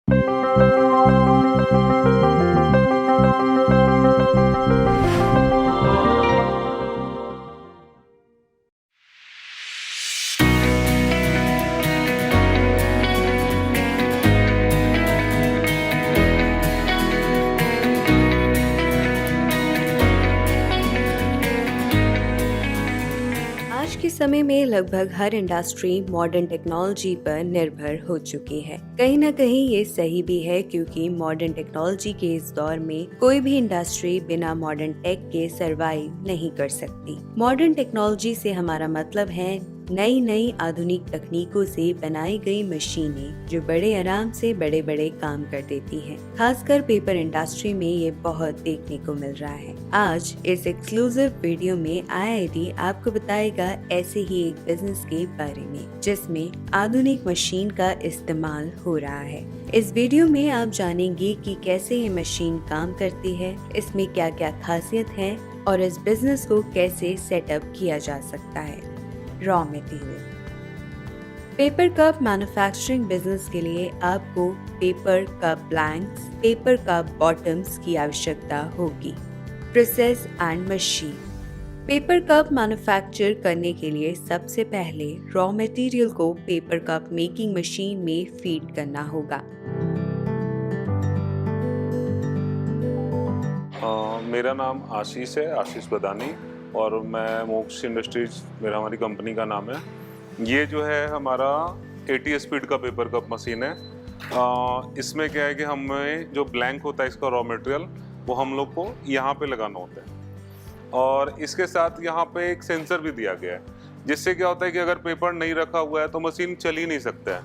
आज के समय में लगभग हर इंडस्ट्री मॉडर्न टेक्नोलॉजी पर निर्भर हो चुकी है। कहीं ना कहीं ये सही भी है, क्योंकि मॉडर्न टेक्नोलॉजी के इस दौर में कोई भी इंडस्ट्री बिना मॉडर्न टेक के सरवाइव नहीं कर सकती। मॉडर्न टेक्नोलॉजी से हमारा मतलब है नई नई आधुनिक तकनीकों से बनाई गई मशीनें जो बड़े आराम से बड़े बड़े काम कर देती हैं। खासकर पेपर इंडस्ट्री में ये बहुत देखने को मिल रहा है। आज इस एक्सक्लूसिव वीडियो में IIT आपको बताएगा ऐसे ही एक बिजनेस के बारे में जिसमें आधुनिक मशीन का इस्तेमाल हो रहा है। इस वीडियो में आप जानेंगे कि कैसे ये मशीन काम करती है, इसमें क्या क्या खासियत है और इस बिजनेस को कैसे सेटअप किया जा सकता है। Raw material. Paper cup manufacturing business के लिए आपको paper cup blanks, paper cup bottoms की आवश्यकता होगी। Process and machine. Paper cup manufacture करने के लिए सबसे पहले रॉ मटेरियल को पेपर कप मेकिंग मशीन में फीड करना होगा। मेरा नाम आशीष है, आशीष बदानी, और मैं मोक्ष इंडस्ट्रीज हमारी कंपनी का नाम है। ये जो है हमारा 80 स्पीड का पेपर कप मशीन है। इसमें क्या है कि हमें जो ब्लैंक होता है इसका रॉ मटेरियल वो हम लोग को यहाँ पे लगाना होता है, और इसके साथ यहाँ पे एक सेंसर भी दिया गया है, जिससे क्या होता है कि अगर पेपर नहीं रखा हुआ है तो मशीन चल ही नहीं सकता है,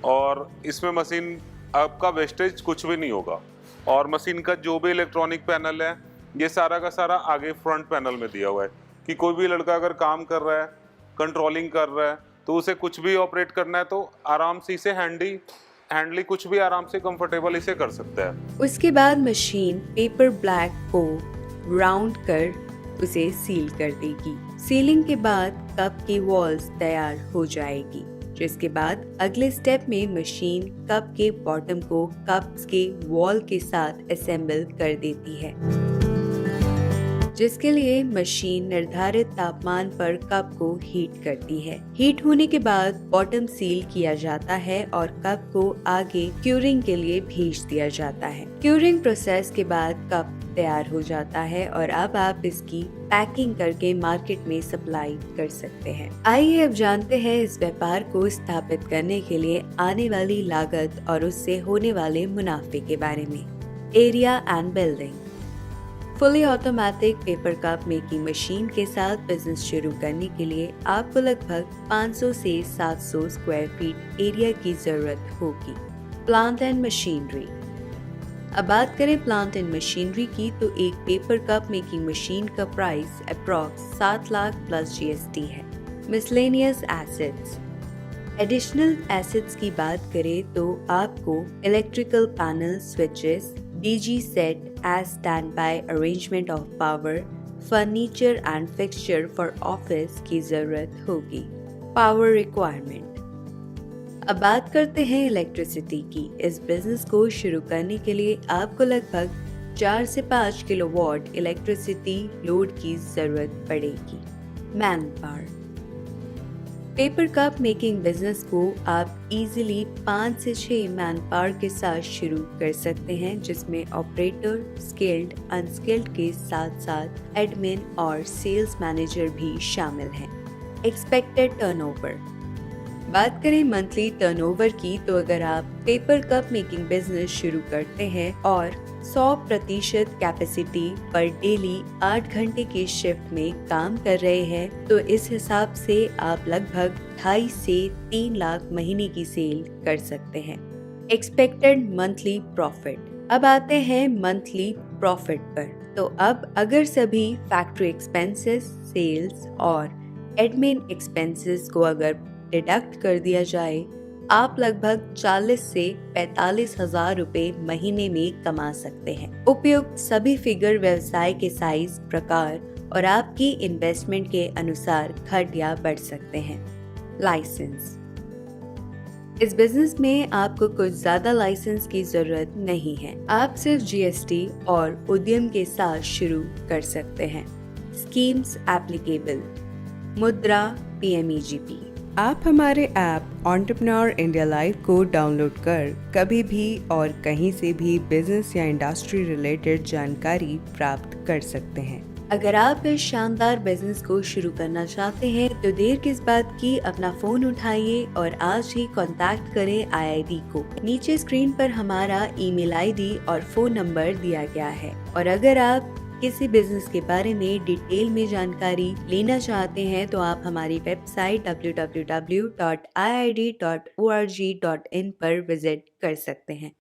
और इसमें मशीन आपका वेस्टेज कुछ भी नहीं होगा। और मशीन का जो भी इलेक्ट्रॉनिक पैनल है ये सारा का सारा आगे फ्रंट पैनल में दिया हुआ है कि कोई भी लड़का अगर काम कर रहा है, कंट्रोलिंग कर रहा है, तो उसे कुछ भी ऑपरेट करना है तो आराम से इसे हैंडली कुछ भी आराम से कंफर्टेबल इसे कर सकता है। उसके बाद मशीन पेपर ब्लैक को राउंड कर उसे सील कर देगी। सीलिंग के बाद कप की वॉल्स तैयार हो जाएगी, जिसके बाद अगले स्टेप में मशीन कप के बॉटम को कप्स के वॉल के साथ असेंबल कर देती है, जिसके लिए मशीन निर्धारित तापमान पर कप को हीट करती है। हीट होने के बाद बॉटम सील किया जाता है और कप को आगे क्यूरिंग के लिए भेज दिया जाता है। क्यूरिंग प्रोसेस के बाद कप तैयार हो जाता है और अब आप इसकी पैकिंग करके मार्केट में सप्लाई कर सकते हैं। आइए अब जानते हैं इस व्यापार को स्थापित करने के लिए आने वाली लागत और उससे होने वाले मुनाफे के बारे में। Area and building. Fully automatic paper cup making machine के साथ बिजनेस शुरू करने के लिए आपको लगभग 500 से 700 स्क्वायर फीट एरिया की जरूरत होगी। Plant and machinery. अब बात करें प्लांट एंड मशीनरी की, तो एक पेपर कप मेकिंग मशीन का price approx 7 lakh plus GST है। Miscellaneous assets. एडिशनल एसेट्स की बात करें तो आपको electrical panel, switches, DG set as standby arrangement of power, furniture and fixture for office की जरूरत होगी। Power requirement. अब बात करते हैं इलेक्ट्रिसिटी की। इस बिजनेस को शुरू करने के लिए आपको लगभग 4 से 5 किलोवाट इलेक्ट्रिसिटी लोड की जरूरत पड़ेगी। Man power. Paper cup making business को आप इजीली 5 से 6 मैन पावर के साथ शुरू कर सकते हैं, जिसमें ऑपरेटर, स्किल्ड, अनस्किल्ड के साथ साथ एडमिन और सेल्स मैनेजर भी शामिल हैं। Expected turnover. बात करें मंथली टर्नओवर की, तो अगर आप पेपर कप मेकिंग बिजनेस शुरू करते हैं और 100% कैपेसिटी पर डेली 8 घंटे की शिफ्ट में काम कर रहे हैं, तो इस हिसाब से आप लगभग 2.5 से 3 लाख महीने की सेल कर सकते हैं। Expected monthly profit. अब आते हैं मंथली प्रॉफिट पर। तो अब अगर सभी फैक्ट्री एक्सपेंसेस, सेल्स और एडमिन एक्सपेंसेस को अगर डिडक्ट कर दिया जाए, आप लगभग 40 से 45 हजार रुपए महीने में कमा सकते हैं। उपयुक्त सभी फिगर व्यवसाय के साइज, प्रकार और आपकी इन्वेस्टमेंट के अनुसार घट या बढ़ सकते हैं। लाइसेंस। इस बिजनेस में आपको कुछ ज्यादा लाइसेंस की जरूरत नहीं है। आप सिर्फ जीएसटी और उद्यम के साथ शुरू कर सकते हैं। स्कीम्स एप्लीकेबल, मुद्रा, पीएमईजीपी। आप हमारे ऐप एंटरप्रेन्योर इंडिया लाइव को डाउनलोड कर कभी भी और कहीं से भी बिजनेस या इंडस्ट्री रिलेटेड जानकारी प्राप्त कर सकते हैं। अगर आप इस शानदार बिजनेस को शुरू करना चाहते हैं तो देर किस बात की, अपना फोन उठाइए और आज ही कांटेक्ट करें आईआईडी को। नीचे स्क्रीन पर हमारा ईमेल आईडी और फोन नंबर दिया गया है। और अगर आप किसी बिजनेस के बारे में डिटेल में जानकारी लेना चाहते हैं तो आप हमारी वेबसाइट www.iid.org.in पर विजिट कर सकते हैं।